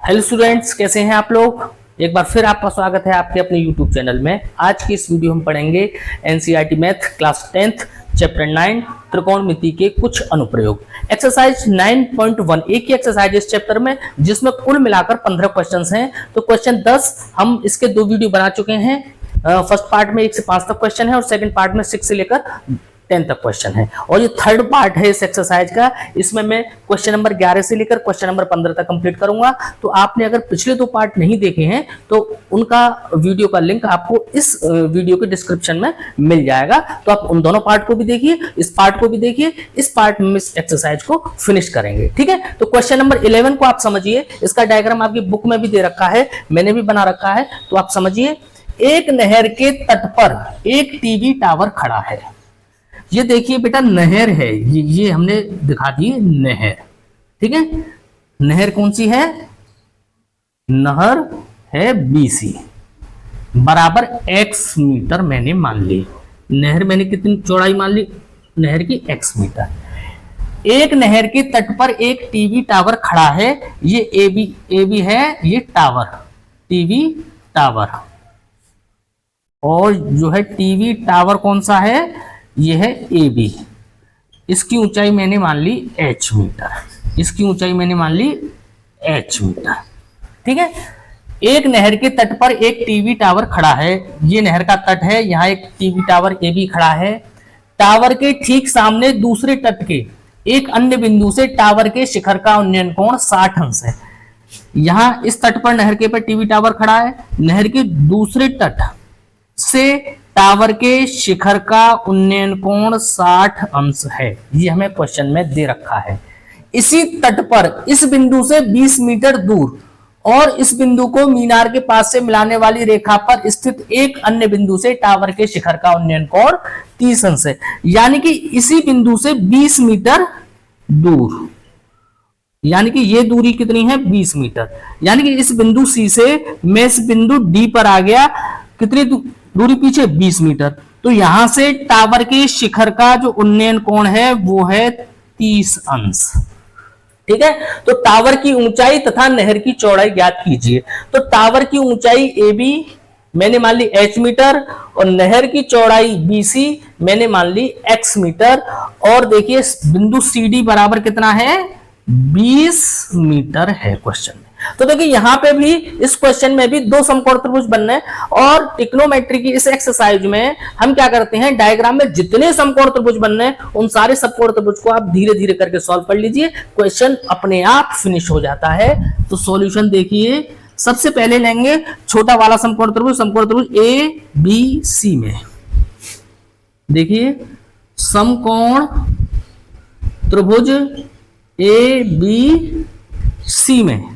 Hello students, कैसे हैं आप लोग। एक बार फिर आपका स्वागत है आपके अपने यूट्यूब चैनल में। आज की इस वीडियो हम पढ़ेंगे NCERT math class 10th chapter 9 त्रिकोणमिति के कुछ अनुप्रयोग। एक्सरसाइज 9.1 एक ही एक्सरसाइज इस चैप्टर में, जिसमें कुल मिलाकर 15 क्वेश्चंस हैं। तो क्वेश्चन 10 हम इसके दो वीडियो बना चुके हैं। फर्स्ट पार्ट में 1 से 5 तक क्वेश्चन है और सेकंड पार्ट में 6 से लेकर 10 तक क्वेश्चन है। और ये थर्ड पार्ट है इस एक्सरसाइज का। इसमें मैं क्वेश्चन नंबर 11 से लेकर क्वेश्चन नंबर 15 तक कंप्लीट करूंगा। तो आपने अगर पिछले दो पार्ट नहीं देखे हैं तो उनका वीडियो का लिंक आपको इस वीडियो के डिस्क्रिप्शन में मिल जाएगा। तो आप उन दोनों पार्ट को भी देखिए, इस पार्ट को भी देखिए। इस पार्ट में इस एक्सरसाइज को फिनिश करेंगे, ठीक है। तो क्वेश्चन नंबर 11 को आप समझिए। इसका डायग्राम आपकी बुक में भी दे रखा है, मैंने भी बना रखा है, तो आप समझिए। एक नहर के तट पर एक टीवी टावर खड़ा है। ये देखिए बेटा, नहर है, ये हमने दिखा दी नहर, ठीक है। नहर कौन सी है? नहर है BC बराबर x मीटर मैंने मान ली। नहर मैंने कितनी चौड़ाई मान ली? नहर की x मीटर। एक नहर के तट पर एक टीवी टावर खड़ा है। ये AB है, ये टावर, टीवी टावर। और जो है टीवी टावर कौन सा है? ये है AB। इसकी ऊंचाई मैंने मान ली h मीटर। इसकी ऊंचाई मैंने मान ली h मीटर, ठीक है। एक नहर के तट पर एक टीवी टावर खड़ा है। ये नहर का तट है, यहाँ एक टीवी टावर AB खड़ा है। टावर के ठीक सामने दूसरे तट के एक अन्य बिंदु से टावर के शिखर का उन्नयन कोण 60 अंश है। यहाँ इस तट पर नहर के पर टीवी टावर खड़ा है। नहर के दूसरे तट से टावर के शिखर का उन्नयन कोण 60 अंश है। ये हमें क्वेश्चन में दे रखा है। इसी तट पर इस बिंदु से 20 मीटर दूर और इस बिंदु को मीनार के पास से मिलाने वाली रेखा पर स्थित एक अन्य बिंदु से टावर के शिखर का उन्नयन कोण 30 अंश है। यानी कि इसी बिंदु से 20 मीटर दूर, यानी कि ये दूरी कितनी है? 20 मीटर। यानी कि इस बिंदु C से मैं इस बिंदु D पर आ गया। कितनी दूरी पीछे? 20 मीटर। तो यहां से टावर के शिखर का जो उन्नयन कोण है वो है 30 अंश, ठीक है। तो टावर की ऊंचाई तथा नहर की चौड़ाई ज्ञात कीजिए। तो टावर की ऊंचाई AB मैंने मान ली h मीटर और नहर की चौड़ाई BC मैंने मान ली x मीटर। और देखिए बिंदु CD बराबर कितना है? 20 मीटर है क्वेश्चन में। तो देखिए यहां पे भी इस क्वेश्चन में भी दो समकोण त्रिभुज बनने। और ट्रिग्नोमेट्री की इस एक्सरसाइज में हम क्या करते हैं, डायग्राम में जितने समकोण त्रिभुज बनने उन सारे समकोण त्रिभुज को आप धीरे धीरे करके सॉल्व कर लीजिए। क्वेश्चन अपने आप फिनिश हो जाता है। तो सॉल्यूशन देखिए, सबसे पहले लेंगे छोटा वाला समकोण त्रिभुज ABC में। देखिए समकोण त्रिभुज ABC में,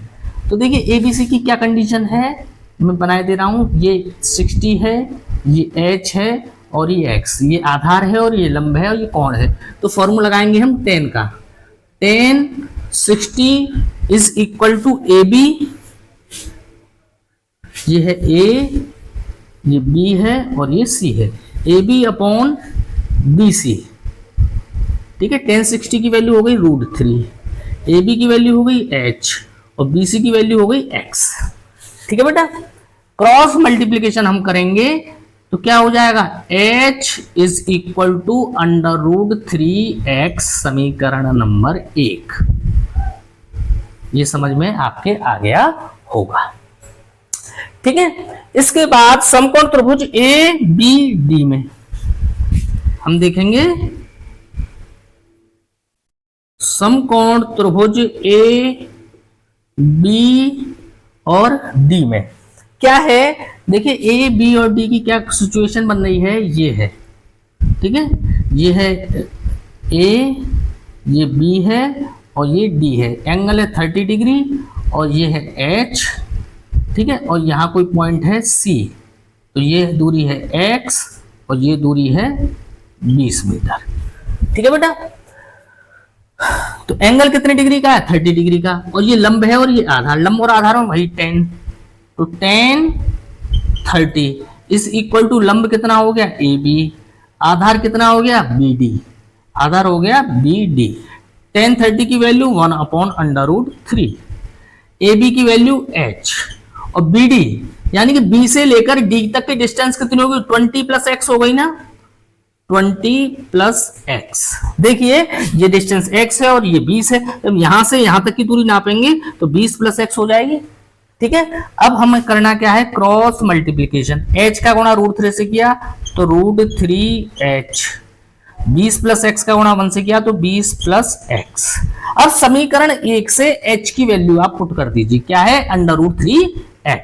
तो देखिए ABC की क्या कंडीशन है, मैं बनाए दे रहा हूं। ये 60 है, ये H है और ये X, ये आधार है और ये लंब है और ये कोण है। तो फॉर्मूला लगाएंगे हम tan का। tan 60 is equal to AB, ये है A, ये B है और ये C है। AB अपॉन BC, ठीक है। tan 60 की वैल्यू हो गई √3, AB की वैल्यू हो गई H और BC की वैल्यू हो गई X, ठीक है बेटा। क्रॉस मल्टीप्लीकेशन हम करेंगे तो क्या हो जाएगा? H is equal to √3x, समीकरण नंबर 1। ये समझ में आपके आ गया होगा, ठीक है। इसके बाद समकोण त्रिभुज ABD में हम देखेंगे समकोण त्रिभुज AB और D में क्या है। देखिए A, B और D की क्या सिचुएशन बन रही है, ये है, ठीक है। ये है A, ये B है और ये D है। एंगल है 30 डिग्री और ये है H, ठीक है। और यहाँ कोई पॉइंट है C, तो ये दूरी है X और ये दूरी है 20 मीटर, ठीक है बेटा। तो एंगल कितने डिग्री का है? 30 डिग्री का। और ये लंब है और ये आधार, लंब और आधार में वही tan। तो tan 30 इज इक्वल टू लंब कितना हो गया? AB, आधार कितना हो गया? BD, आधार हो गया BD। tan 30 की वैल्यू 1/√3। ए बी की वैल्यू h और बी डी यानी कि बी से लेकर डी तक की डिस्टेंस कितनी होगी 20 प्लस एक्स हो गई ना 20 प्लस एक्स। देखिए ये डिस्टेंस x है और ये 20 है, तो यहां से यहां तक की दूरी नापेंगे तो 20 प्लस एक्स हो जाएगी। ठीक है, अब हमें करना क्या है क्रॉस मल्टीप्लीकेशन, h का गुणा √3 से किया तो √3h, 20 प्लस एक्स का गुणा 1 से किया तो 20 प्लस एक्स। अब समीकरण 1 से h की वैल्यू आप पुट कर दीजिए, क्या है √3x,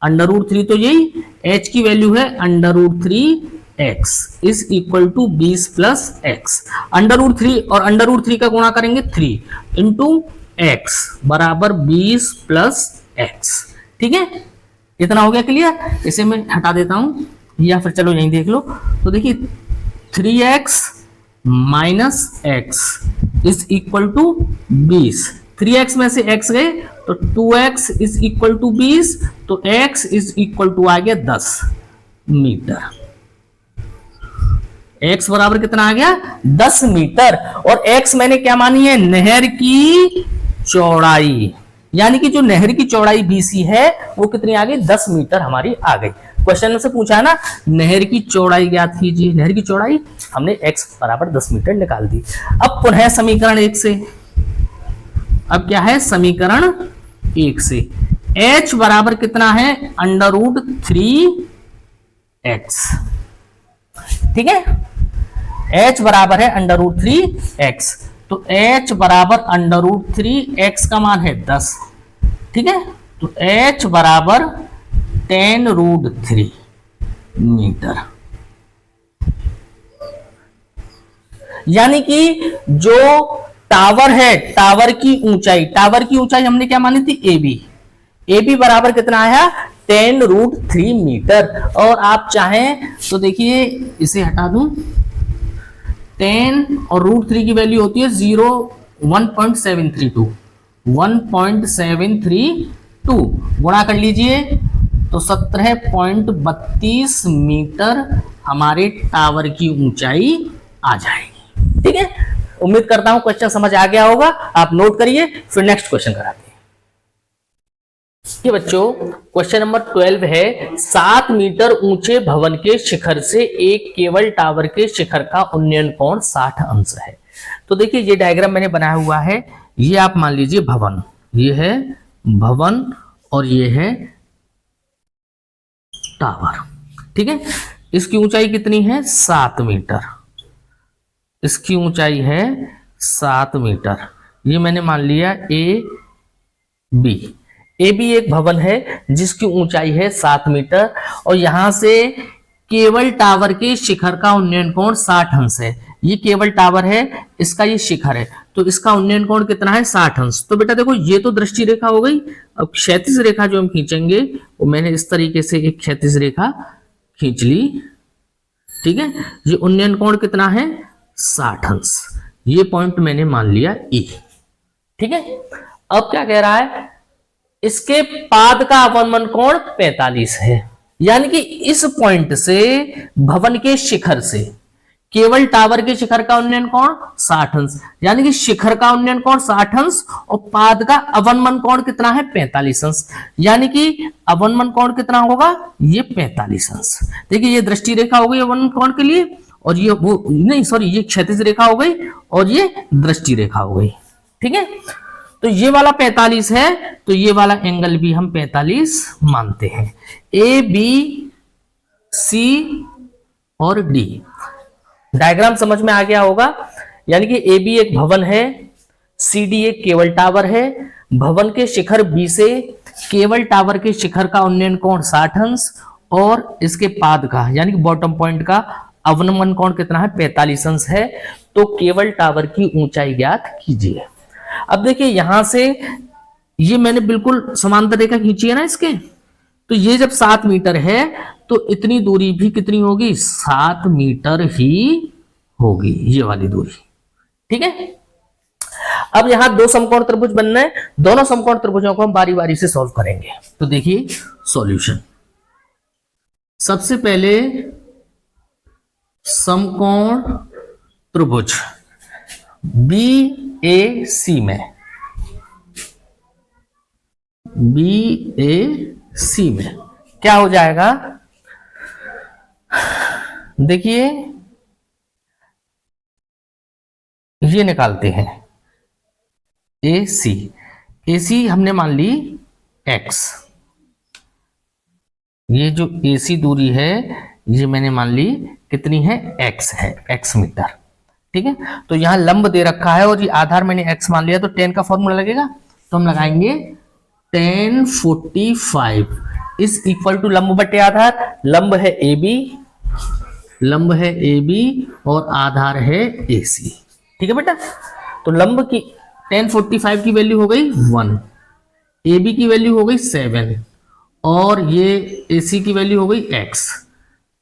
√3 तो यही, h की वैल्यू है √3x is equal to 20 plus x. √3 और √3 का गुणा करेंगे 3 इंटू x बराबर 20 प्लस एक्स। ठीक है, इतना हो गया क्लियर। इसे मैं हटा देता हूं या फिर चलो यहीं देख लो, तो देखिए 3x minus x is equal to 20, 3x में से x गए तो 2x इज इक्वल टू 20, तो x इज इक्वल टू आ गया 10 मीटर। x बराबर कितना आ गया 10 मीटर, और x मैंने क्या मानी है नहर की चौड़ाई, यानी कि जो नहर की चौड़ाई BC है वो कितनी आ गई 10 मीटर हमारी आ गई। क्वेश्चन में से पूछा है ना नहर की चौड़ाई ज्ञात कीजिए, नहर की चौड़ाई हमने x बराबर 10 मीटर निकाल दी। अब पुनः समीकरण 1 से, अब क्या है समीकरण 1 से h बराबर कितना है √3x। ठीक है, h बराबर है √3x, तो h बराबर √3x का मान है 10। ठीक है, तो h बराबर 10√3 मीटर, यानी कि जो टावर है टावर की ऊंचाई हमने क्या मानी थी AB बराबर कितना आया 10√3 मीटर। और आप चाहें तो देखिए इसे हटा दूं, 10 और √3 की वैल्यू होती है 1.732 गुणा कर लीजिए तो 17.32 मीटर हमारे टावर की ऊंचाई आ जाएगी। ठीक है, उम्मीद करता हूं क्वेश्चन समझ आ गया होगा, आप नोट करिए फिर नेक्स्ट क्वेश्चन कराते हैं। कि बच्चों क्वेश्चन नंबर 12 है 7 मीटर ऊंचे भवन के शिखर से एक केबल टावर के शिखर का उन्नयन कोण 60 अंश है। तो देखिए ये डायग्राम मैंने बनाया हुआ है, ये आप मान लीजिए भवन, ये है भवन और ये है टावर। ठीक है, इसकी ऊंचाई कितनी है 7 मीटर, इसकी ऊंचाई है 7 मीटर, ये मैंने मान लिया ए बी एक भवन है जिसकी ऊंचाई है 7 मीटर और यहां से केबल टावर के शिखर का उन्नयन कोण 60 अंश है। ये केबल टावर है, इसका ये शिखर है, तो इसका उन्नयन कोण कितना है 60 अंश। तो बेटा देखो ये तो दृष्टि रेखा हो गई। अब क्षैतिज रेखा जो हम खींचेंगे वो मैंने इस तरीके से एक क्षैतिज रेखा खींच ली। ठीक है, ये उन्नयन कोण कितना है 60 अंश, ये पॉइंट मैंने मान लिया E। ठीक है, अब क्या कह रहा है इसके पाद का अवनमन कोण 45 है, यानी कि इस पॉइंट से भवन के शिखर से केवल टावर के शिखर का उन्नयन कोण 60 अंश, यानी कि शिखर का उन्नयन कोण 60 अंश और पाद का अवनमन कोण कितना है 45 अंश, यानी कि अवनमन कोण कितना होगा ये 45 अंश। देखिए ये दृष्टि रेखा हो गई अवनमन कोण के लिए, और ये वो नहीं सॉरी ये क्षैतिज रेखा हो गई और ये दृष्टि रेखा हो गई। ठीक है, तो ये वाला 45 है तो ये वाला एंगल भी हम 45 मानते हैं। ए बी सी और डी डायग्राम समझ में आ गया होगा, यानी कि ए बी एक भवन है, सी डी एक केबल टावर है। भवन के शिखर बी से केबल टावर के शिखर का उन्नयन कोण 60 अंश और इसके पाद का यानी कि बॉटम पॉइंट का अवनमन कोण कितना है 45 अंश है। तो केबल टावर की ऊंचाई ज्ञात कीजिए। अब देखिए यहां से ये मैंने बिल्कुल समांतर रेखा खींची है ना इसके, तो ये जब 7 मीटर है तो इतनी दूरी भी कितनी होगी 7 मीटर ही होगी, ये वाली दूरी। ठीक है, अब यहां दो समकोण त्रिभुज बनना है, दोनों समकोण त्रिभुजों को हम बारी बारी से सॉल्व करेंगे। तो देखिए सॉल्यूशन, सबसे पहले समकोण त्रिभुज BAC में BAC में क्या हो जाएगा, देखिए ये निकालते हैं AC हमने मान ली x, ये जो AC दूरी है ये मैंने मान ली कितनी है, x है, x मीटर। ठीक है, तो यहां लंब दे रखा है और ये आधार मैंने x मान लिया, तो tan का फॉर्मूला लगेगा, तो हम लगाएंगे tan 45 इज इक्वल टू लंब बटे आधार, लंब है AB और आधार है AC। ठीक है बेटा, तो लंब की tan 45 की वैल्यू हो गई 1, AB की वैल्यू हो गई 7 और ये AC की वैल्यू हो गई x।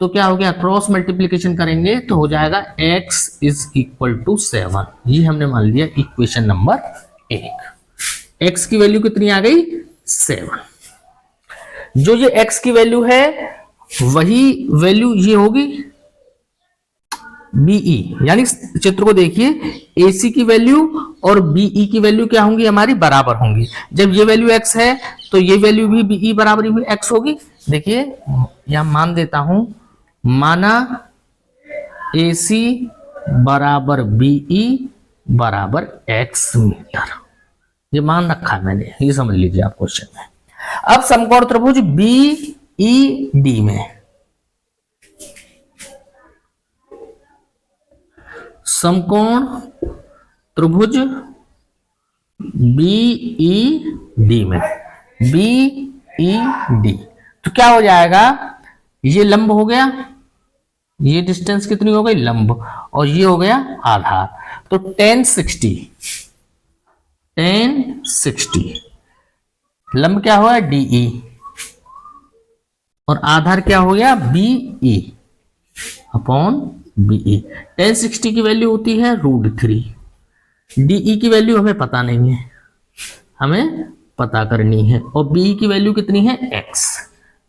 तो क्या हो गया, क्रॉस मल्टीप्लीकेशन करेंगे तो हो जाएगा x इज इक्वल टू 7। ये हमने मान लिया इक्वेशन नंबर 1। x की वैल्यू कितनी आ गई, 7। जो ये x की वैल्यू है वही वैल्यू ये होगी BE, यानी चित्र को देखिए, AC की वैल्यू और BE की वैल्यू क्या होंगी, हमारी बराबर होंगी। जब ये वैल्यू x है तो ये वैल्यू भी BE बराबर भी x होगी। देखिए यहां मान देता हूं, माना AC बराबर BE बराबर x मीटर, ये मान रखा है मैंने, ये समझ लीजिए आप क्वेश्चन में। अब समकोण त्रिभुज BED में, समकोण त्रिभुज BED में, BED तो क्या हो जाएगा, ये लंब हो गया, ये डिस्टेंस कितनी हो गई, लंब, और ये हो गया आधार, तो tan 60 लंब क्या हुआ DE और आधार क्या हो गया BE अपॉन BE। tan 60 की वैल्यू होती है √3, DE की वैल्यू हमें पता नहीं है, हमें पता करनी है, और BE की वैल्यू कितनी है x,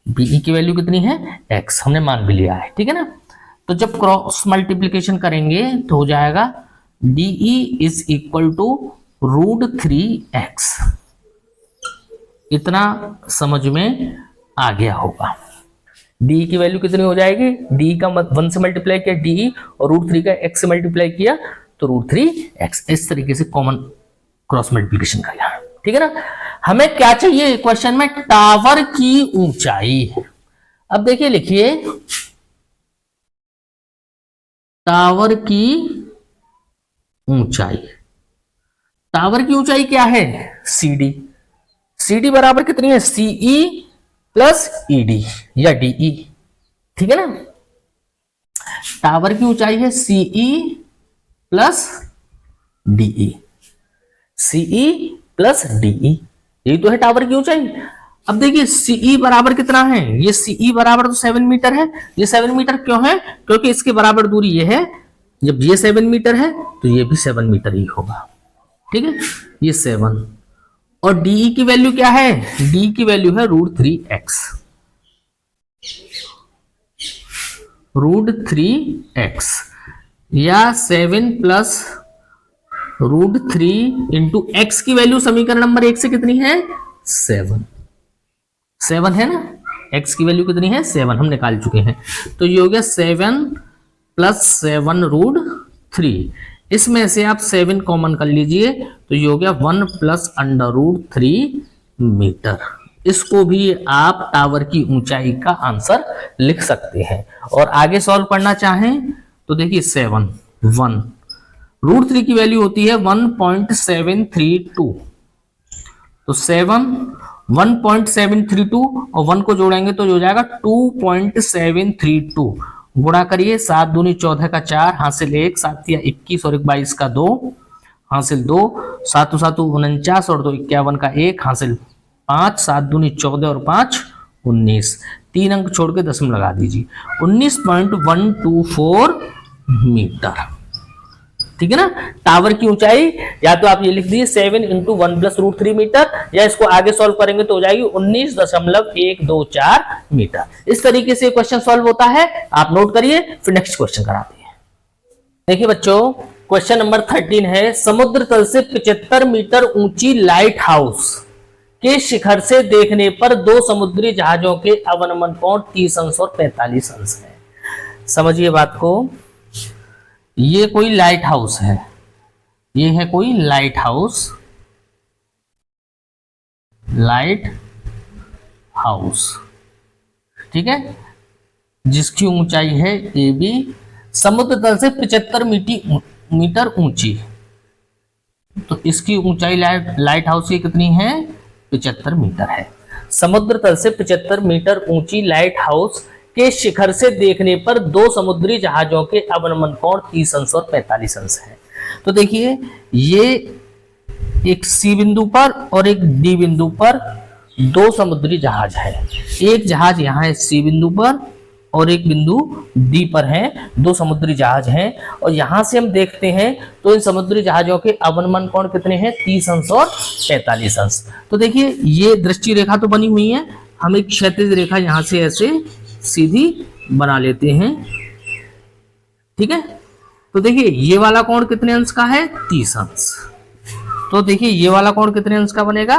BE की वैल्यू कितनी है x, हमने मान भी लिया है। ठीक है ना, तो जब क्रॉस मल्टीप्लीकेशन करेंगे तो हो जाएगा DE is equal to √3x। इतना समझ में आ गया होगा। DE की वैल्यू कितनी हो जाएगी, DE का 1 से मल्टीप्लाई किया DE और √3 का x से मल्टीप्लाई किया तो √3x। इस तरीके से कॉमन क्रॉस मल्टीप्लिकेशन किया। ठीक है ना, हमें क्या चाहिए क्वेश्चन में, टावर की ऊंचाई। अब देखिए लिखिए, टावर की ऊंचाई, टावर की ऊंचाई क्या है, CD बराबर कितनी है, CE प्लस ED या DE। ठीक है ना, टावर की ऊंचाई है CE plus DE, CE plus DE, यही तो है टावर की ऊंचाई। अब देखिए CE बराबर कितना है, ये CE बराबर तो 7 मीटर है, ये 7 मीटर क्यों है, क्योंकि इसके बराबर दूरी ये है, जब ये 7 मीटर है तो ये भी 7 मीटर ही होगा। ठीक है, ये 7, और DE की वैल्यू क्या है, DE की वैल्यू है √3x, √3x या 7 प्लस √3 इंटू x की वैल्यू समीकरण नंबर 1 से कितनी है, 7 है ना, x की वैल्यू कितनी है 7, हम निकाल चुके हैं। तो ये हो गया 7 प्लस 7 √3, इसमें से आप 7 कॉमन कर लीजिए तो ये हो गया 1 प्लस √3 मीटर। इसको भी आप टावर की ऊंचाई का आंसर लिख सकते हैं। और आगे सॉल्व करना चाहें तो देखिए 7 1 √3 की वैल्यू होती है 1.732, तो 7 1.732 और 1 को जोड़ेंगे तो हो जाएगा 2.732, गुणा करिए, 7 दूनी 14 का 4 हासिल 1, 7 या 21 और 1 22 का 2 हासिल 2, 7 7 49 और 2 51 का 1 हासिल 5, 7 दूनी 14 और 5 19, 3 अंक छोड़ के दशम लगा दीजिए, 19.124 मीटर। ठीक है ना, टावर की ऊंचाई या तो आप ये लिख दीजिए 7 इंटू 1 प्लस √3 मीटर, या इसको आगे सॉल्व करेंगे तो हो जाएगी 19.124 मीटर। इस तरीके से क्वेश्चन सॉल्व होता है, आप नोट करिए, फिर नेक्स्ट क्वेश्चन कराते हैं। देखिए बच्चों, क्वेश्चन नंबर 13 है, समुद्र तल से 75 मीटर ऊंची लाइट हाउस के शिखर से देखने पर दो समुद्री जहाजों के अवनमन कोण 30 अंश और 45 अंश है। समझिए बात को, ये कोई लाइट हाउस है, ये है कोई लाइट हाउस, लाइट हाउस, ठीक है, जिसकी ऊंचाई है ए बी, समुद्र तल से 75 मीटर ऊंची। तो इसकी ऊंचाई लाइट हाउस की कितनी है? 75 मीटर है। समुद्र तल से 75 मीटर ऊंची लाइट हाउस के शिखर से देखने पर दो समुद्री जहाजों के अवनमन कोण 30 अंश और 45 अंश है। तो देखिए, ये एक सी बिंदु पर और एक डी बिंदु पर दो समुद्री जहाज है। एक जहाज यहाँ है सी बिंदु पर और एक बिंदु डी पर है, दो समुद्री जहाज हैं। और यहां से हम देखते हैं तो इन समुद्री जहाजों के अवनमन कोण कितने हैं? 30 अंश और 45 अंश। तो देखिए, ये दृष्टि रेखा तो बनी हुई है, हम एक क्षैतिज रेखा यहां से ऐसे सीधी बना लेते हैं, ठीक है। तो देखिए, ये वाला कोण कितने अंश का है? 30 अंश। तो देखिए, ये वाला कोण कितने अंश का बनेगा?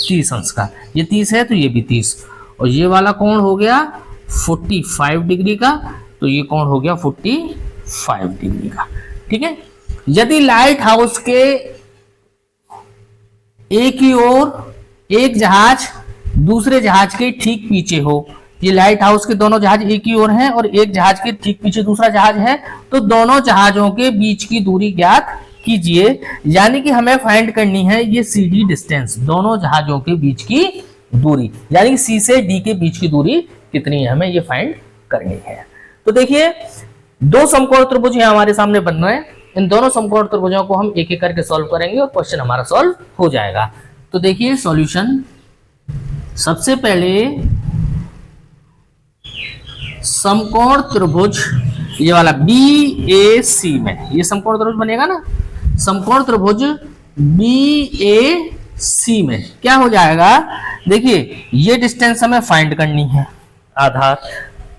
30 अंश का। ये 30 है तो ये भी 30, और ये वाला कोण हो गया 45 डिग्री का, तो ये कोण हो गया 45 डिग्री का, ठीक है। यदि लाइट हाउस के एक ही ओर एक जहाज दूसरे जहाज के ठीक पीछे हो, ये लाइट हाउस के दोनों जहाज एक ही ओर हैं और एक जहाज के ठीक पीछे दूसरा जहाज है, तो दोनों जहाजों के बीच की दूरी ज्ञात कीजिए। यानी कि हमें फाइंड करनी है ये सी डी डिस्टेंस, दोनों जहाजों के बीच की दूरी, यानी कि सी से डी के बीच की दूरी कितनी है, हमें ये फाइंड करनी है। तो देखिए, दो समकोण त्रिभुज है हमारे सामने बन रहे हैं, इन दोनों समकोण त्रिभुजों को हम एक एक करके सॉल्व करेंगे और क्वेश्चन हमारा सॉल्व हो जाएगा। तो देखिए सॉल्यूशन, सबसे पहले समकोण त्रिभुज ये वाला बी ए सी में, ये समकोण त्रिभुज बनेगा ना, समकोण त्रिभुज बी ए सी में क्या हो जाएगा? देखिए, ये डिस्टेंस हमें फाइंड करनी है, आधार,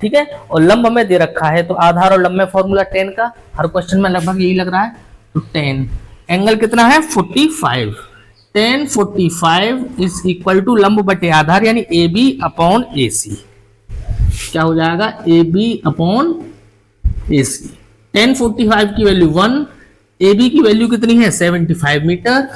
ठीक है, और लंब हमें दे रखा है, तो आधार और लंब में फॉर्मूला 10 का, हर क्वेश्चन में लगभग यही लग रहा है। तो 10, एंगल कितना है? 45, 10 45 इज इक्वल टू लंब बटे आधार, यानी ए बी अपॉन ए सी। क्या हो जाएगा? ए बी अपॉन ए सी। 10 45 की वैल्यू 1, ए बी की वैल्यू कितनी है? 75 मीटर,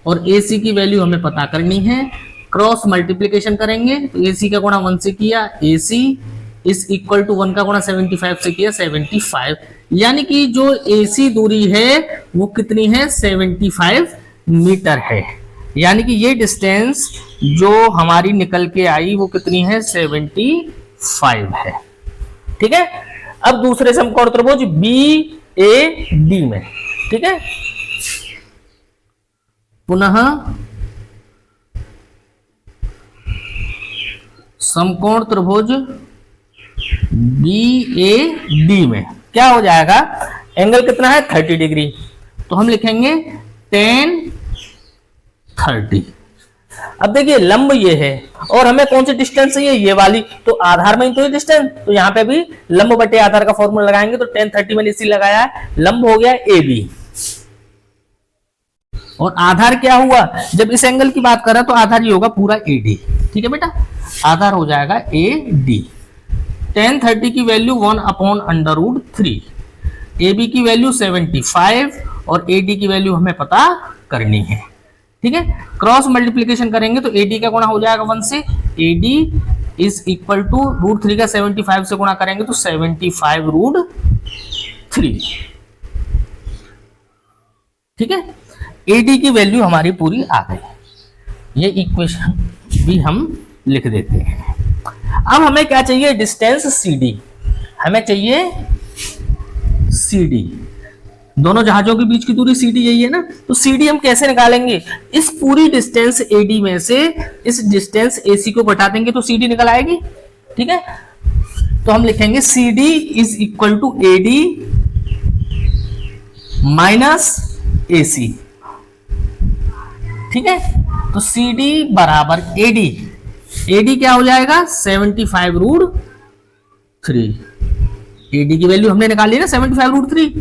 और ए सी की वैल्यू हमें पता करनी है। क्रॉस मल्टीप्लीकेशन करेंगे तो ए सी का गुणा 1 से किया, ए सी इज इक्वल टू 1 का गुणा 75 से किया, 75, यानी कि जो ए सी दूरी है वो कितनी है? 75 मीटर है। यानी कि ये डिस्टेंस जो हमारी निकल के आई वो कितनी है? 75 है, ठीक है। अब दूसरे समकोण त्रिभुज बी ए डी में, ठीक है, पुनः समकोण त्रिभुज बी ए डी में क्या हो जाएगा? एंगल कितना है? 30 डिग्री, तो हम लिखेंगे 10 30। अब देखिए, लंब ये है और हमें कौन सी डिस्टेंस चाहिए? ये वाली, तो आधार में तो ये डिस्टेंस, तो यहाँ पे भी लंब बटे आधार का फॉर्मूला लगाएंगे, तो 10 30 मैंने इसी लगाया है, लंब हो गया ए बी, और आधार क्या हुआ? जब इस एंगल की बात कर रहा तो आधार ये होगा पूरा ए डी, ठीक है बेटा, आधार हो जाएगा ए डी। 10 30 की वैल्यू 1 अपॉन √3, ए बी की वैल्यू 75 और ए डी की वैल्यू हमें पता करनी है, ठीक है। क्रॉस मल्टीप्लीकेशन करेंगे तो ए डी का गुणा हो जाएगा 1 से, A D is equal to √3 का 75 से गुणा करेंगे तो 75√3, ठीक है। ए डी की वैल्यू हमारी पूरी आ गई, ये इक्वेशन भी हम लिख देते हैं। अब हमें क्या चाहिए? डिस्टेंस सी डी, हमें चाहिए सी डी, दोनों जहाजों के बीच की दूरी सी डी यही है ना, तो सी डी हम कैसे निकालेंगे? इस पूरी डिस्टेंस ए डी में से इस डिस्टेंस ए सी को घटा देंगे तो सी डी निकल आएगी, ठीक है। तो हम लिखेंगे c d is equal to a d minus a c, ठीक है। तो सी डी बराबर ए डी, ए डी क्या हो जाएगा? 75√3, ए डी की वैल्यू हमने निकाली ना 75√3,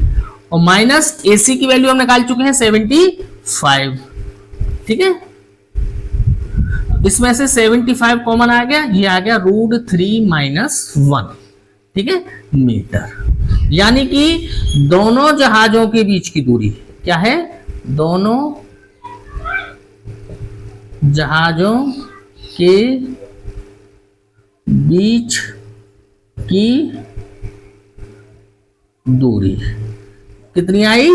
और माइनस ए सी की वैल्यू हम निकाल चुके हैं 75, ठीक है। इसमें से 75 कॉमन आ गया, ये आ गया √3 - 1, ठीक है, मीटर। यानी कि दोनों जहाजों के बीच की दूरी क्या है, दोनों जहाजों के बीच की दूरी कितनी आई,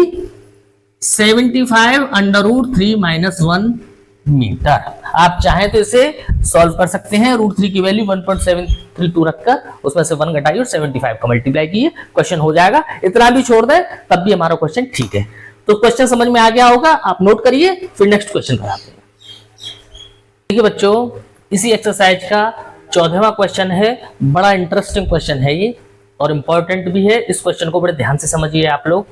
75 √3 - 1 मीटर। आप चाहें तो इसे सॉल्व कर सकते हैं, √3 की वैल्यू 1.732 रखकर उसमें से 1 घटाइए और 75 का मल्टीप्लाई कीजिए, क्वेश्चन हो जाएगा। इतना भी छोड़ दें तब भी हमारा क्वेश्चन ठीक है। तो क्वेश्चन समझ में आ गया होगा, आप नोट करिए, फिर नेक्स्ट क्वेश्चन कराते हैं। ठीक है बच्चों, इसी एक्सरसाइज का 14वां क्वेश्चन है। बड़ा इंटरेस्टिंग क्वेश्चन है ये और इंपॉर्टेंट भी है। इस क्वेश्चन को बड़े ध्यान से समझिए आप लोग।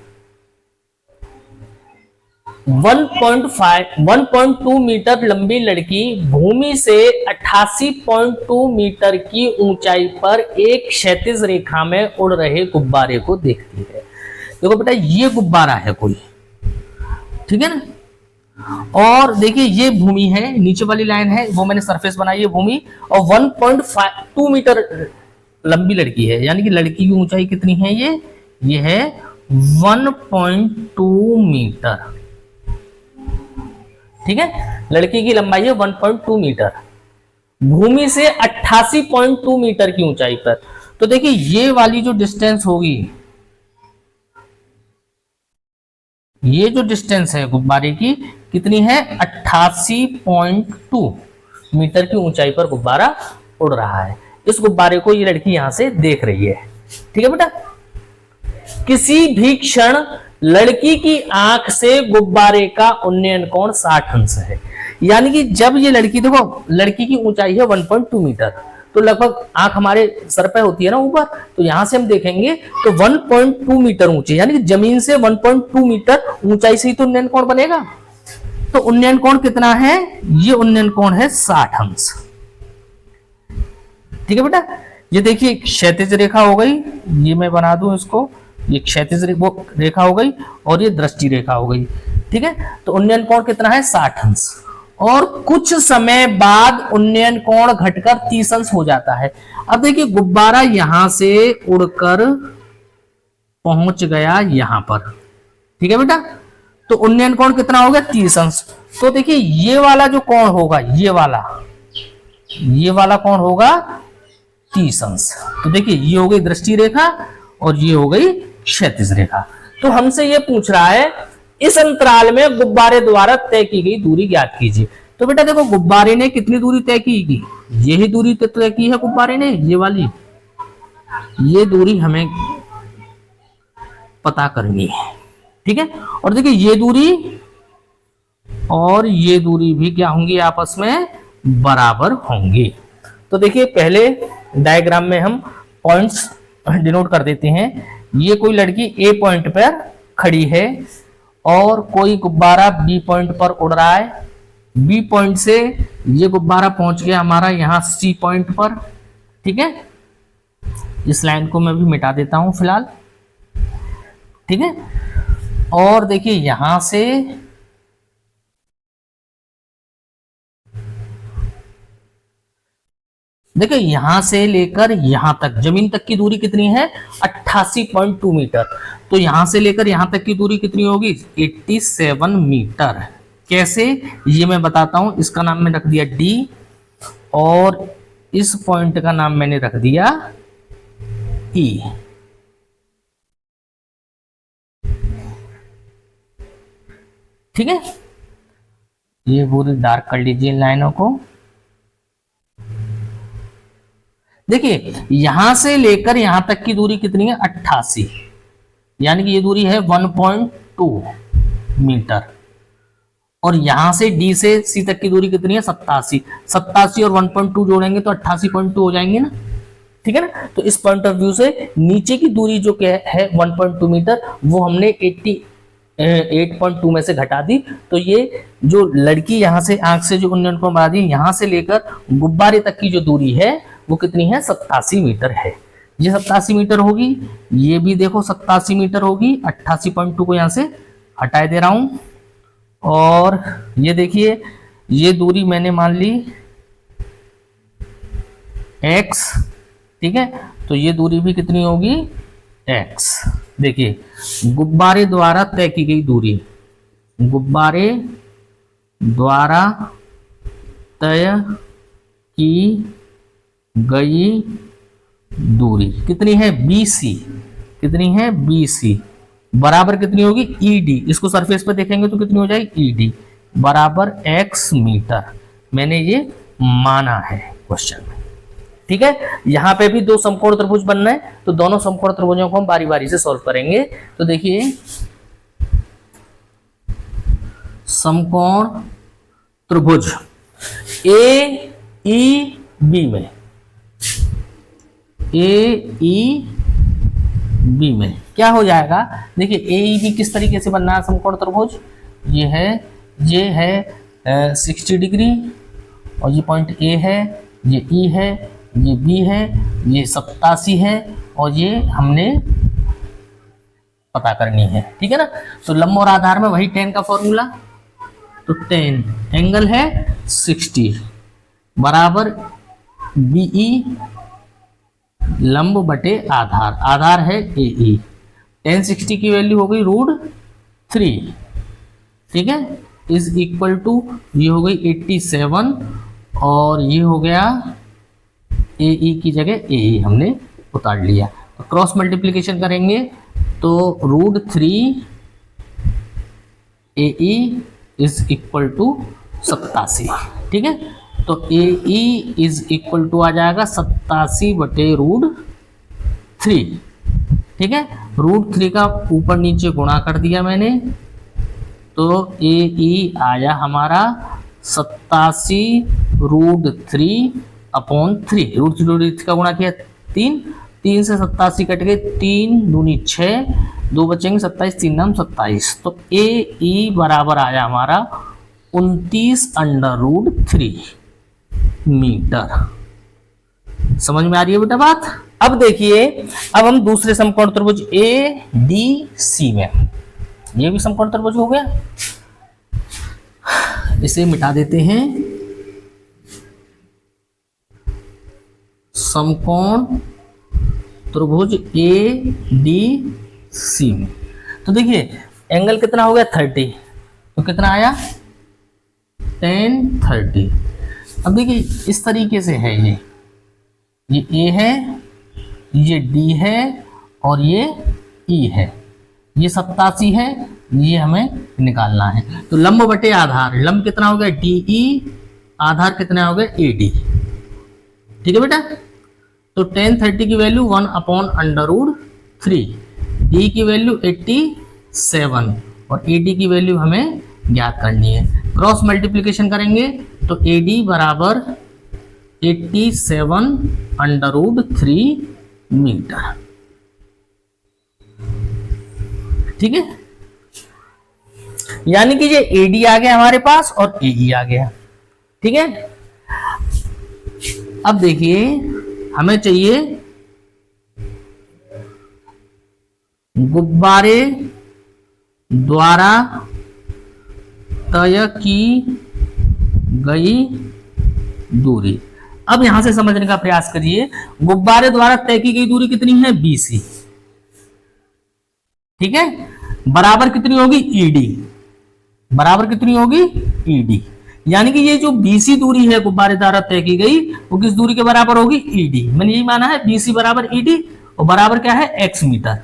1.2 मीटर लंबी लड़की भूमि से 88.2 मीटर की ऊंचाई पर एक क्षैतिज रेखा में उड़ रहे गुब्बारे को देखती है। देखो बेटा, ये गुब्बारा है कोई, ठीक है ना, और देखिए ये भूमि है, नीचे वाली लाइन है वो मैंने सरफेस बनाई है भूमि, और 1.2 मीटर लंबी लड़की है, यानी कि लड़की की ऊंचाई कितनी है, ये है 1.2 मीटर, ठीक है, लड़की की लंबाई है 1.2 मीटर, भूमि से 88.2 मीटर की ऊंचाई पर। तो देखिए ये वाली जो डिस्टेंस होगी, ये जो डिस्टेंस है गुब्बारे की कितनी है, 88.2 मीटर की ऊंचाई पर गुब्बारा उड़ रहा है। इस गुब्बारे को ये लड़की यहां से देख रही है, ठीक है बेटा। किसी भी क्षण लड़की की आंख से गुब्बारे का उन्नयन कोण 60 अंश है। यानी कि जब ये लड़की, देखो लड़की की ऊंचाई है 1.2 मीटर, तो लगभग आंख हमारे सर पे होती है ना ऊपर, तो यहां से हम देखेंगे तो 1.2 मीटर ऊंचे, यानी कि जमीन से 1.2 मीटर ऊंचाई से ही तो उन्नयन कोण बनेगा। तो उन्नयन कोण कितना है, ये उन्नयन कोण है 60 अंश, ठीक है बेटा। ये देखिए क्षैतिज रेखा हो गई, ये मैं बना दूं इसको, ये क्षैतिज रेखा हो गई और ये दृष्टि रेखा हो गई, ठीक है। तो उन्नयन कोण कितना है, 60 अंश, और कुछ समय बाद उन्नयन कोण घटकर 30 अंश हो जाता है। अब देखिए गुब्बारा यहां से उड़कर पहुंच गया यहां पर, ठीक है बेटा, तो उन्नयन कोण कितना हो गया, 30 अंश। तो देखिए ये वाला जो कोण होगा, ये वाला कोण होगा 30 अंश। तो देखिए ये हो गई दृष्टि रेखा और ये हो गई क्षैतिज रेखा। तो हमसे ये पूछ रहा है इस अंतराल में गुब्बारे द्वारा तय की गई दूरी ज्ञात कीजिए। तो बेटा देखो गुब्बारे ने कितनी दूरी तय की, यही दूरी तय की है गुब्बारे ने, ये वाली, ये दूरी हमें पता करनी है, ठीक है। और देखिए ये दूरी और ये दूरी भी क्या होंगी, आपस में बराबर होंगी। तो देखिए पहले डायग्राम में हम पॉइंट्स डिनोट कर देते हैं। ये कोई लड़की ए पॉइंट पर खड़ी है और कोई गुब्बारा बी पॉइंट पर उड़ रहा है। बी पॉइंट से ये गुब्बारा पहुंच गया हमारा यहां सी पॉइंट पर, ठीक है। इस लाइन को मैं भी मिटा देता हूं फिलहाल, ठीक है। और देखिए यहां से देखिए यहां से लेकर यहां तक जमीन तक की दूरी कितनी है, 88.2 मीटर। तो यहां से लेकर यहां तक की दूरी कितनी होगी, 87 मीटर। कैसे, ये मैं बताता हूं। इसका नाम मैंने रख दिया डी और इस पॉइंट का नाम मैंने रख दिया ई, ठीक है। ये पूरी डार्क कर लीजिए लाइनों को। देखिए यहां से लेकर यहां तक की दूरी कितनी है, 88, यानी कि ये दूरी है 1.2 मीटर। और यहां से डी से सी तक की दूरी कितनी है, 87। 87 और 1.2 जोड़ेंगे तो 88.2 हो जाएंगे ना, ठीक है ना। तो इस पॉइंट ऑफ व्यू से नीचे की दूरी जो क्या है 1.2 मीटर, वो हमने 88.2 में से घटा दी। तो ये जो लड़की यहाँ से आंख से जो उन्नयन कोण बना दी, यहाँ से लेकर गुब्बारे तक की जो दूरी है वो कितनी है, 87 मीटर है। ये 87 मीटर होगी, ये भी देखो 87 मीटर होगी। 88.2 को यहाँ से हटा दे रहा हूं। और ये देखिए ये दूरी मैंने मान ली x, ठीक है, तो ये दूरी भी कितनी होगी x। देखिए गुब्बारे द्वारा तय की गई दूरी, गुब्बारे द्वारा तय की गई दूरी कितनी है BC, कितनी है BC, बराबर कितनी होगी ED। इसको सरफेस पर देखेंगे तो कितनी हो जाएगी ED बराबर x मीटर। मैंने ये माना है क्वेश्चन में, ठीक है। यहां पे भी दो समकोण त्रिभुज बनना है, तो दोनों समकोण त्रिभुजों को हम बारी बारी से सॉल्व करेंगे। तो देखिए समकोण त्रिभुज AEB में, AEB में क्या हो जाएगा, देखिए AEB किस तरीके से बनना है समकोण त्रिभुज, ये है 60 डिग्री और ये पॉइंट A है, ये E है, ये B है, ये 87 है और ये हमने पता करनी है, ठीक है ना। तो लंब और आधार में वही tan का फॉर्मूला, तो tan एंगल है 60 बराबर BE लंब बटे आधार, आधार है AE, tan 60 की वैल्यू हो गई √3, ठीक है, इज इक्वल टू ये हो गई 87 और ये हो गया AE की जगह AE हमने उतार लिया। तो क्रॉस मल्टीप्लिकेशन करेंगे तो √3 AE इज इक्वल टू 87, ठीक है। तो AE इज इक्वल टू आ जाएगा 87 बटे √3, ठीक है। √3 का ऊपर नीचे गुणा कर दिया मैंने, तो AE आया हमारा 87 √3 अपॉन 3, √3 का गुणा किया 3 से 87 कट गए, 3 दूनी 6, 2 बचेंगे 27, 3 नाम 27, तो AE बराबर आया हमारा 29√3 मीटर। समझ में आ रही है बेटा बात। अब देखिए, अब हम दूसरे समकोण त्रिभुज ADC में, ये भी समकोण त्रिभुज हो गया, इसे मिटा देते हैं। समकोण त्रिभुज ADC में तो देखिए एंगल कितना हो गया 30, तो कितना आया tan 30। अब देखिए इस तरीके से है, ये A है, ये D है और ये E है, ये 87 है, ये हमें निकालना है। तो लंब बटे आधार, लंब कितना हो गया DE, आधार कितना हो गया AD, ठीक है बेटा। तो tan 30 की वैल्यू 1/√3, D की वैल्यू 87 और AD की वैल्यू हमें ज्ञात करनी है। क्रॉस मल्टीप्लिकेशन करेंगे तो AD बराबर 87√3 मीटर, ठीक है। यानी कि ये AD आ गया हमारे पास और AE आ गया, ठीक है। अब देखिए हमें चाहिए गुब्बारे द्वारा तय की गई दूरी। अब यहां से समझने का प्रयास करिए, गुब्बारे द्वारा तय की गई दूरी कितनी है BC, ठीक है, बराबर कितनी होगी ED, बराबर कितनी होगी ED। यानी कि ये जो BC दूरी है गुब्बारे द्वारा तय की गई वो किस दूरी के बराबर होगी ED। मैंने यही माना है BC बराबर ED और बराबर क्या है x मीटर,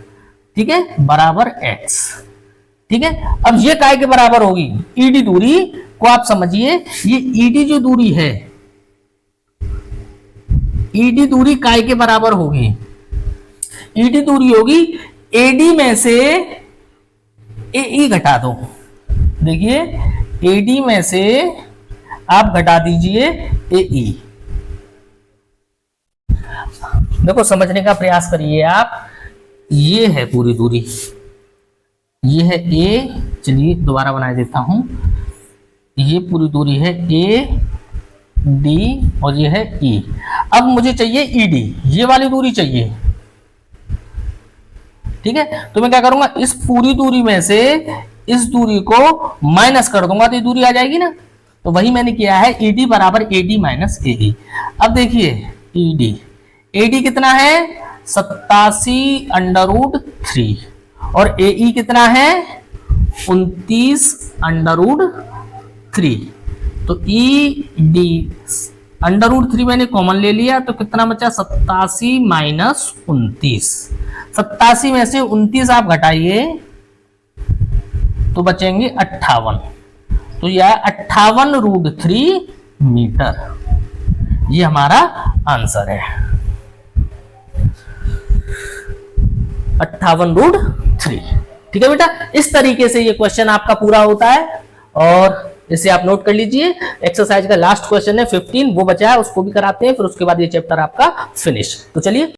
ठीक है, बराबर x, ठीक है। अब ये काय के बराबर होगी ED दूरी को आप समझिए, ये ED जो दूरी है, ED दूरी काय के बराबर होगी, ED दूरी होगी AD में से AE घटा दो। देखिए AD में से आप घटा दीजिए AE। देखो समझने का प्रयास करिए आप, ये है पूरी दूरी, ये है A, चलिए दोबारा बना देता हूं, ये पूरी दूरी है AD और ये है E। अब मुझे चाहिए ED, ये वाली दूरी चाहिए, ठीक है। तो मैं क्या करूंगा, इस पूरी दूरी में से इस दूरी को माइनस कर दूंगा तो ये दूरी आ जाएगी ना। तो वही मैंने किया है, ED बराबर AD माइनस AE। अब देखिए AD कितना है 87√3 और AE कितना है 29√3। तो ED √3 मैंने कॉमन ले लिया तो कितना बचा 87 माइनस 29। 87 में से 29 आप घटाइए तो बचेंगे 58। तो यह 58√3 मीटर, ये हमारा आंसर है 58√3। ठीक है बेटा, इस तरीके से ये क्वेश्चन आपका पूरा होता है और इसे आप नोट कर लीजिए। एक्सरसाइज का लास्ट क्वेश्चन है 15, वो बचा है, उसको भी कराते हैं, फिर उसके बाद ये चैप्टर आपका फिनिश। तो चलिए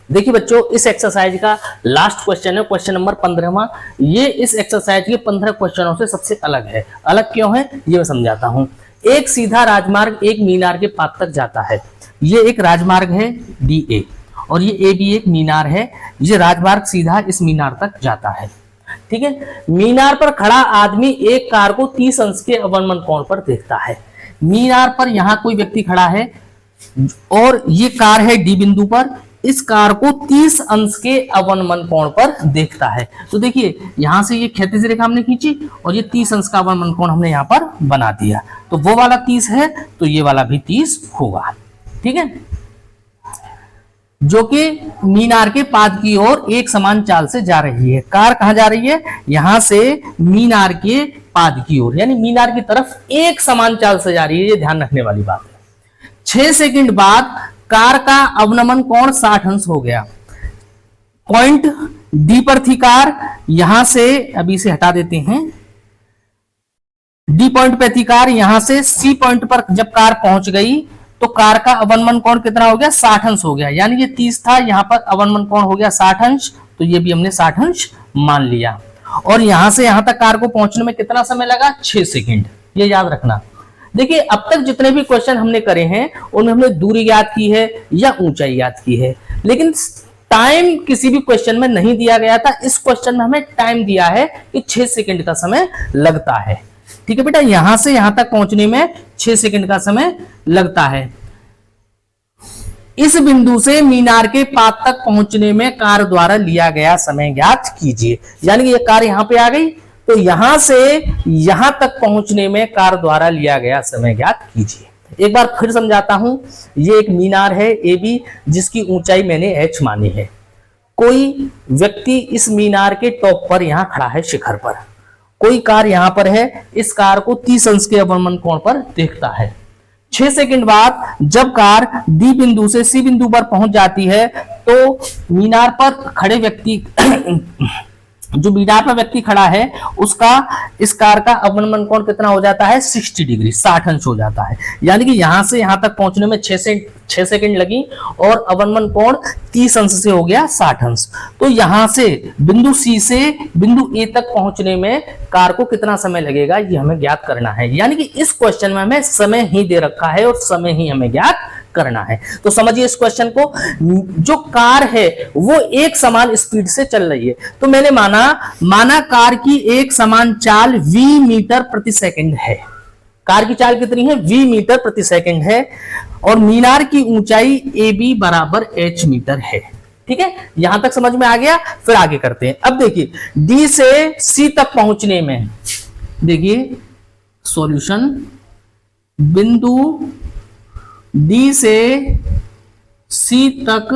देखिए बच्चों, इस एक्सरसाइज का लास्ट क्वेश्चन है क्वेश्चन नंबर 15वां। ये इस एक्सरसाइज के 15 क्वेश्चनों से सबसे अलग है। अलग क्यों है ये मैं समझाता हूं। एक सीधा राजमार्ग एक मीनार के पास तक जाता है। ये एक राजमार्ग है DA और ये AB एक मीनार है। ये राजमार्ग सीधा इस मीनार तक जाता है। ठीक है, मीनार पर खड़ा आदमी एक कार को 30 अंश के अवनमन कोण पर देखता है। मीनार पर यहां कोई व्यक्ति खड़ा है और ये कार है D बिंदु पर, इस कार को 30 अंश के अवनमन कोण पर देखता है। तो देखिए यहां से ये क्षैतिज रेखा हमने खींची और ये 30 अंश का अवनमन कोण हमने यहां पर बना दिया। तो वो वाला 30 है तो ये वाला भी 30 होगा। ठीक है, जो कि मीनार के पाद की ओर एक समान चाल से जा रही है। कार कहां जा रही है, यहां से मीनार के पाद की ओर, यानी मीनार की तरफ एक समान चाल से जा रही है। ये ध्यान रखने वाली बात है। 6 सेकंड बाद कार का अवनमन कोण 60 अंश हो गया। पॉइंट D पर थी कार, यहां से अभी इसे हटा देते हैं। D पॉइंट पे थी कार, यहां से C पॉइंट पर जब कार पहुंच गई तो कार का अवनमन कोण कितना हो गया 60 अंश हो गया। यानी ये 30 था, यहां पर अवनमन कोण हो गया 60 अंश, तो ये भी हमने 60 अंश मान लिया। और यहां से यहां तक कार को पहुंचने में कितना समय लगा 6 सेकंड, ये याद रखना। देखिए अब तक जितने भी क्वेश्चन हमने करे हैं उनमें हमने दूरी ज्ञात की है या ऊंचाई ज्ञात की है, लेकिन टाइम किसी भी क्वेश्चन में नहीं दिया गया था। इस क्वेश्चन में हमें टाइम दिया है कि 6 सेकंड का समय लगता है। ठीक है बेटा, यहां से यहां तक पहुंचने में 6 सेकंड का समय लगता है। इस बिंदु से मीनार के पाद तक पहुंचने में कार द्वारा लिया गया समय ज्ञात कीजिए। यानी कि ये कार यहां पे आ गई तो यहां से यहां तक पहुंचने में कार द्वारा लिया गया समय ज्ञात कीजिए। एक बार फिर समझाता हूं। ये एक मीनार है AB जिसकी ऊंचाई मैंने H मानी है। कोई व्यक्ति इस मीनार के टॉप पर यहां खड़ा है, शिखर पर। कोई कार यहां पर है, इस कार को 30 अंश के अवनमन कोण पर देखता है। 6 सेकंड बाद जब कार D बिंदु से C बिंदु पर पहुंच जाती है तो मीनार पर खड़े व्यक्ति जो मीनार पर व्यक्ति खड़ा है उसका इस कार का अवनमन कोण कितना हो जाता है 60 डिग्री, 60 अंश हो जाता है। यानी कि यहां से यहां तक पहुंचने में 6 सेकंड लगी और अवनमन कोण 30 अंश से हो गया 60 अंश। तो यहां से बिंदु C से बिंदु A तक पहुंचने में कार को कितना समय लगेगा ये हमें ज्ञात करना है। यानी कि इस क्वेश्चन में हमें समय ही दे रखा है और समय ही हमें ज्ञात करना है। तो समझिए इस क्वेश्चन को। जो कार है वो एक समान स्पीड से चल रही है, तो मैंने माना कार की एक समान चाल v मीटर प्रति सेकंड है। कार की चाल कितनी है v मीटर प्रति सेकंड है और मीनार की ऊंचाई AB बराबर H मीटर है। ठीक है, यहां तक समझ में आ गया। फिर आगे करते हैं। अब देखिए D से C तक पहुंचने में, देखिए सॉल्यूशन, बिंदु D से C तक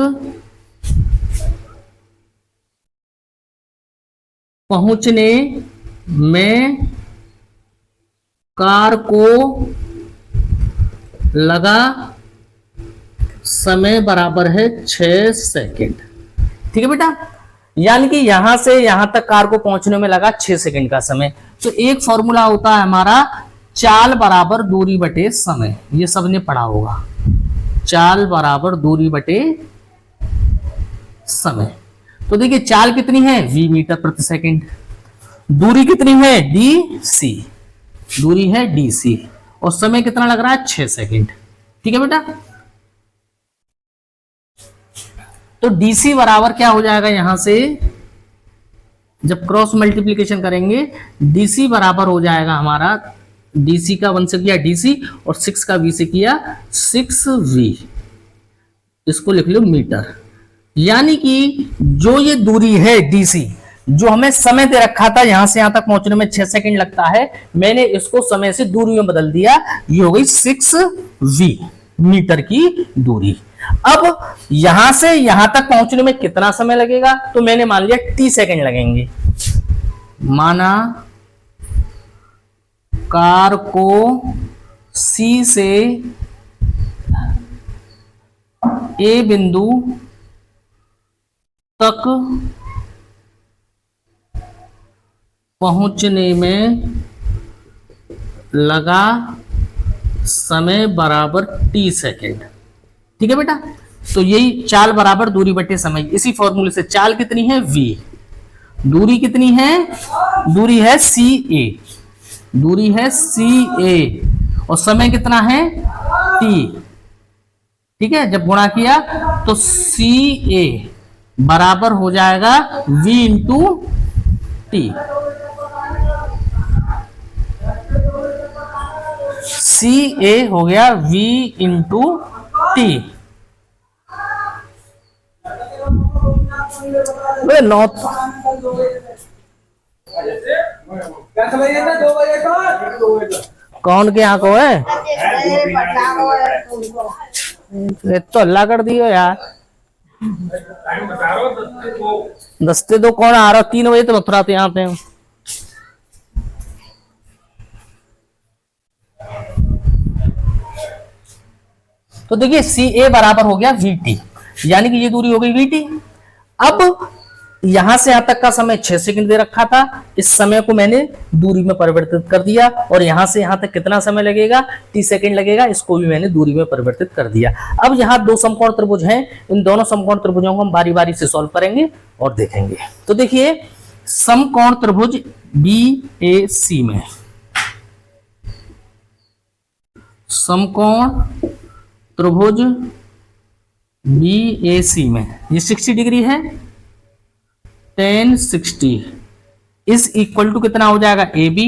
पहुंचने में कार को लगा समय बराबर है 6 सेकंड। ठीक है बेटा, यानी कि यहां से यहां तक कार को पहुंचने में लगा 6 सेकंड का समय। तो एक फॉर्मूला होता है हमारा चाल बराबर दूरी बटे समय, ये सबने पढ़ा होगा। चाल बराबर दूरी बटे समय। तो देखिए चाल कितनी है v मीटर प्रति सेकंड, दूरी कितनी है DC, दूरी है DC और समय कितना लग रहा है 6 सेकंड। ठीक है बेटा, तो DC बराबर क्या हो जाएगा, यहां से जब क्रॉस मल्टीप्लीकेशन करेंगे DC बराबर हो जाएगा हमारा, DC का 1 से किया DC और 6 का V से किया 6V। इसको लिख लो मीटर। यानी कि जो ये दूरी है डीसी, जो हमें समय दे रखा था यहां से यहां तक पहुंचने में 6 सेकंड लगता है, मैंने इसको समय से दूरी में बदल दिया, ये हो गई 6v मीटर की दूरी। अब यहां से यहां तक पहुंचने में कितना समय लगेगा, तो मैंने मान लिया t सेकंड लगेंगे। माना कार को C से A बिंदु तक पहुंचने में लगा समय बराबर t सेकंड। ठीक है बेटा, तो यही चाल बराबर दूरी बटे समय, इसी फॉर्मूले से चाल कितनी है v, दूरी कितनी है, दूरी है CA, दूरी है CA और समय कितना है t। ठीक है, जब गुणा किया तो CA बराबर हो जाएगा v इंटू टी। CA हो गया v इंटू टी। कौन के यहाँ को है, तो अल्लाह कर दियो यार। दस्ते दो कौन आ रहा, 3 बजे तो मथुरा यहाँ पे। तो देखिए CA बराबर हो गया VT, यानी कि ये दूरी हो गई VT। अब यहां से यहां तक का समय 6 सेकंड दे रखा था, इस समय को मैंने दूरी में परिवर्तित कर दिया, और यहां से यहां तक कितना समय लगेगा, t सेकंड लगेगा, इसको भी मैंने दूरी में परिवर्तित कर दिया। अब यहाँ 2 समकोण त्रिभुज हैं, इन दोनों समकोण त्रिभुजों को हम बारी बारी से सॉल्व करेंगे और देखेंगे। तो देखिए समकोण त्रिभुज BAC में, समकोण त्रिभुज BAC में ये 60 डिग्री है, tan 60 इज इक्वल टू कितना हो जाएगा, AB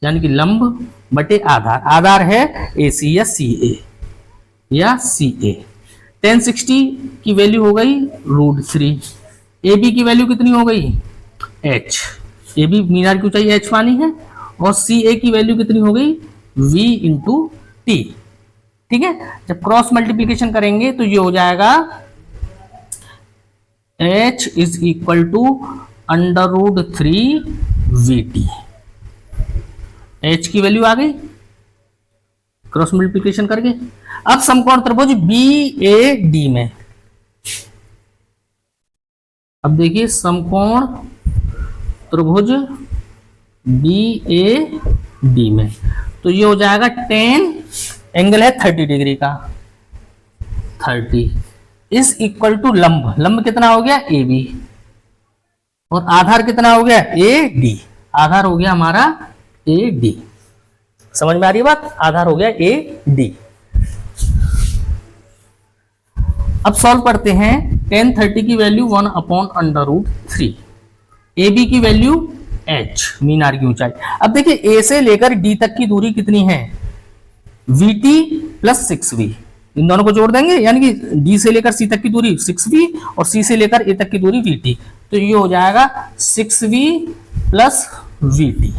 यानी कि लंब बटे आधार, आधार है AC या CA या CA। tan 60 की वैल्यू हो गई √3, AB की वैल्यू कितनी हो गई h, AB मीनार की ऊंचाई h मानी है, और CA की वैल्यू कितनी हो गई v इंटू टी। ठीक है, जब क्रॉस मल्टीप्लीकेशन करेंगे तो ये हो जाएगा h is equal to √3vt। h की वैल्यू आ गई क्रॉस मल्टीप्लीकेशन करके। अब समकोण त्रिभुज BAD में, अब देखिए समकोण त्रिभुज BAD में, तो ये हो जाएगा tan, एंगल है 30 डिग्री का, 30 इज इक्वल टू लंब, लंब कितना हो गया AB, और आधार कितना हो गया AD, आधार हो गया हमारा AD। समझ में आ रही है बात, आधार हो गया AD। अब सॉल्व करते हैं, tan 30 की वैल्यू 1/√3, AB की वैल्यू h मीनार की ऊंचाई। अब देखिए A से लेकर D तक की दूरी कितनी है, VT प्लस 6V, इन दोनों को जोड़ देंगे, यानी कि D से लेकर C तक की दूरी 6V और C से लेकर A तक की दूरी VT, तो ये हो जाएगा 6V प्लस VT।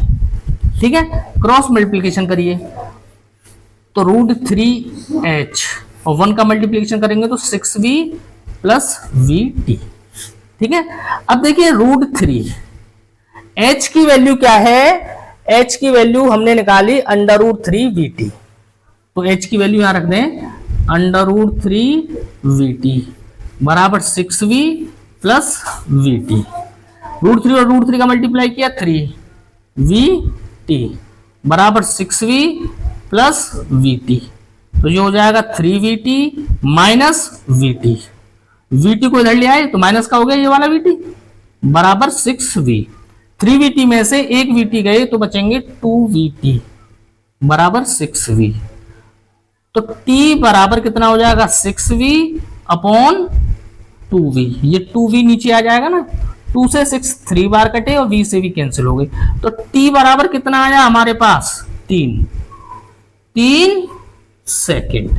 ठीक है, क्रॉस मल्टीप्लीकेशन करिए तो √3h और 1 का मल्टीप्लीकेशन करेंगे तो 6V प्लस VT। ठीक है, अब देखिए √3, h की वैल्यू क्या है, h की वैल्यू हमने निकाली √3vt, तो h की वैल्यू यहां रख दें √3vt बराबर 6v प्लस vt। √3 और √3 का मल्टीप्लाई किया 3vt बराबर 6v प्लस vt, तो ये हो जाएगा 3vt माइनस vt, vt को इधर ले आए तो माइनस का हो गया ये वाला vt बराबर 6v। 3vt में से एक vt गए तो बचेंगे 2vt बराबर 6v, तो t बराबर कितना हो जाएगा 6v अपॉन 2v, ये 2v नीचे आ जाएगा ना, 2 से 6 3 बार कटे और v से v कैंसिल हो गए, तो t बराबर कितना आया हमारे पास 3 सेकेंड।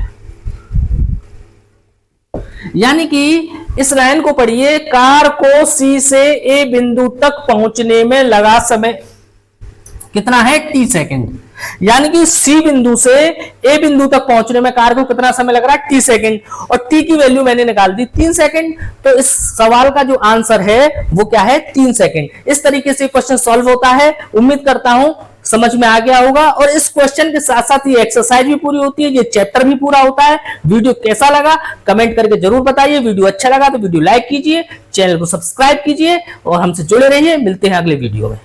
यानी कि इस लाइन को पढ़िए, कार को सी से ए बिंदु तक पहुंचने में लगा समय कितना है, टी सेकेंड। यानी कि सी बिंदु से ए बिंदु तक पहुंचने में कार को कितना समय लग रहा है, टी सेकेंड, और टी की वैल्यू मैंने निकाल दी 3 सेकेंड। तो इस सवाल का जो आंसर है वो क्या है, 3 सेकेंड। इस तरीके से क्वेश्चन सॉल्व होता है। उम्मीद करता हूं समझ में आ गया होगा, और इस क्वेश्चन के साथ साथ ये एक्सरसाइज भी पूरी होती है, ये चैप्टर भी पूरा होता है। वीडियो कैसा लगा कमेंट करके जरूर बताइए। वीडियो अच्छा लगा तो वीडियो लाइक कीजिए, चैनल को सब्सक्राइब कीजिए और हमसे जुड़े रहिए। मिलते हैं अगले वीडियो में।